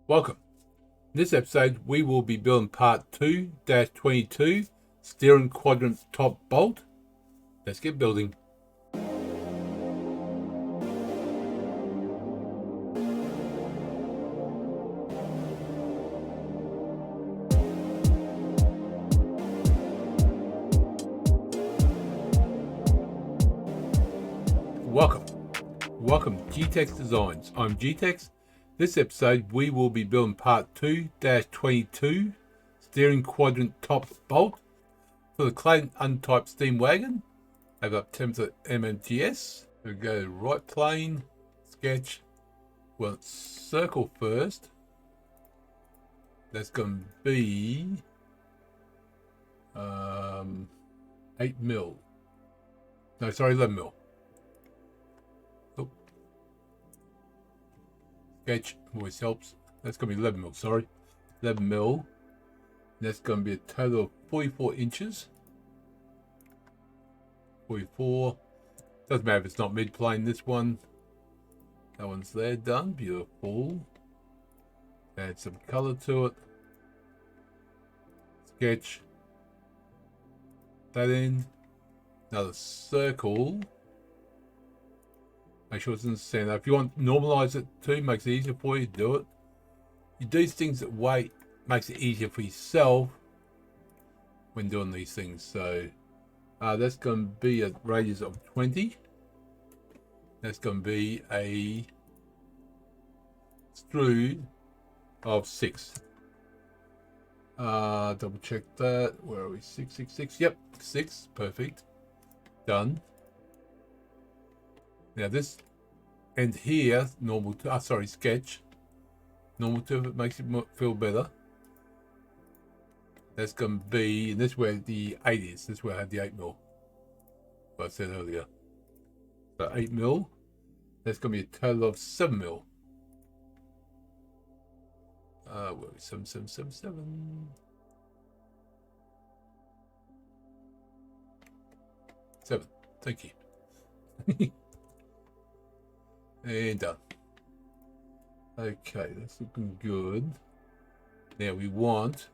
Welcome. In this episode, we will be building part 2-22, Steering Quadrant Top Bolt. Let's get building. Welcome to G-Tex Designs. I'm G-Tex. This episode, we will be building part 2-22, Steering Quadrant Top Bolt for the Clayton Undertype steam wagon. I've got 10% MMTS. We go right plane, sketch. Well, circle first. That's going to be 8 mil. No, sorry, 11 mil. Sketch always helps. That's going to be 11 mil, sorry. 11 mil. That's going to be a total of 44 inches. 44. Doesn't matter if it's not mid-plane, this one. That one's there, done. Beautiful. Add some color to it. Sketch. That in. Another circle. Make sure it's in the center. If you want to normalize it too, makes it easier for you, do it. You do things that way, makes it easier for yourself when doing these things. So that's going to be a radius of 20. That's going to be a extrude of 6. Double check that. Where are we? 6. Yep, 6. Perfect. Done. Now this end here, normal to, sketch. Normal to, if it makes it feel better. That's going to be, and this is where the 8 is. This is where I had the 8 mil. What I said earlier. So 8 mil. That's going to be a total of 7 mil. Where are we? 7. 7. Thank you. And done. Okay, that's looking good. Now we want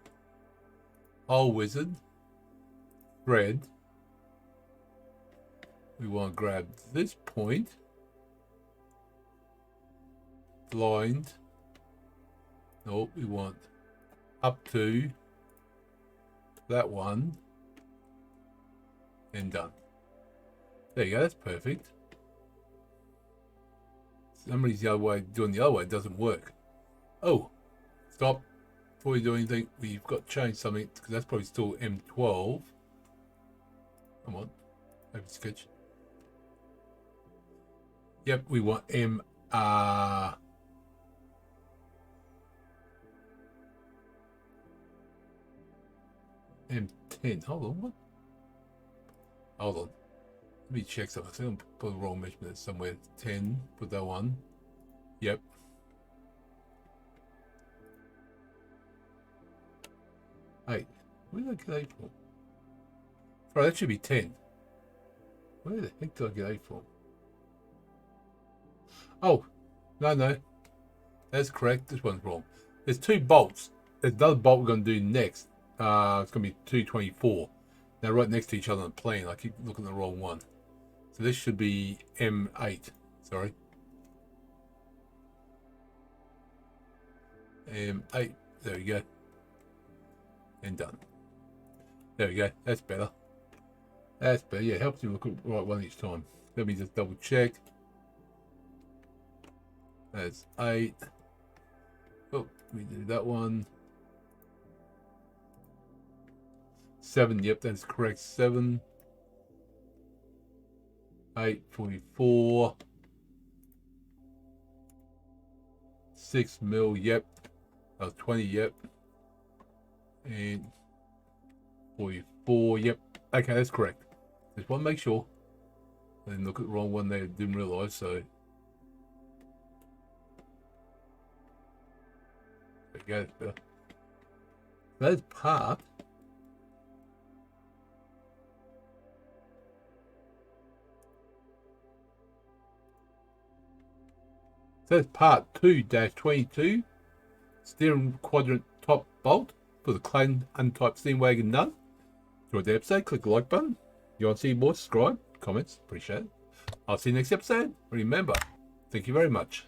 hole wizard, thread. We want to grab this point, blind. Nope, we want up to that one, and done. There you go, that's perfect. Somebody's the other way, doing the other way, it doesn't work. Oh, stop. Before you do anything, we've got to change something, because that's probably still M12. Come on, open sketch. Yep, we want M10. Hold on, what? Hold on. Let me check something. I think I put the wrong measurement somewhere. 10. Put that one. Yep. Eight. Where did I get 8 from? Right, that should be 10. Where the heck did I get 8 from? Oh, no. That's correct. This one's wrong. There's 2 bolts. There's another bolt we're going to do next. It's going to be 224. They're right next to each other on the plane. I keep looking at the wrong one. So this should be M8, sorry. M8, there we go. And done. There we go, that's better. That's better, yeah, helps you look at the right one each time. Let me just double check. That's 8. Oh, we do that one. 7, yep, that's correct, 7. 844. 6 mil, yep. 20, yep. And 44, yep. Okay, that's correct. Just want to make sure. I didn't look at the wrong one there, didn't realize, so. There you go. That's part. So that's part 2-22, steering quadrant top bolt for the Clayton Undertype steam wagon done. Enjoyed the episode, click the like button. If you want to see more, subscribe, comments, appreciate it. I'll see you next episode. Remember, thank you very much.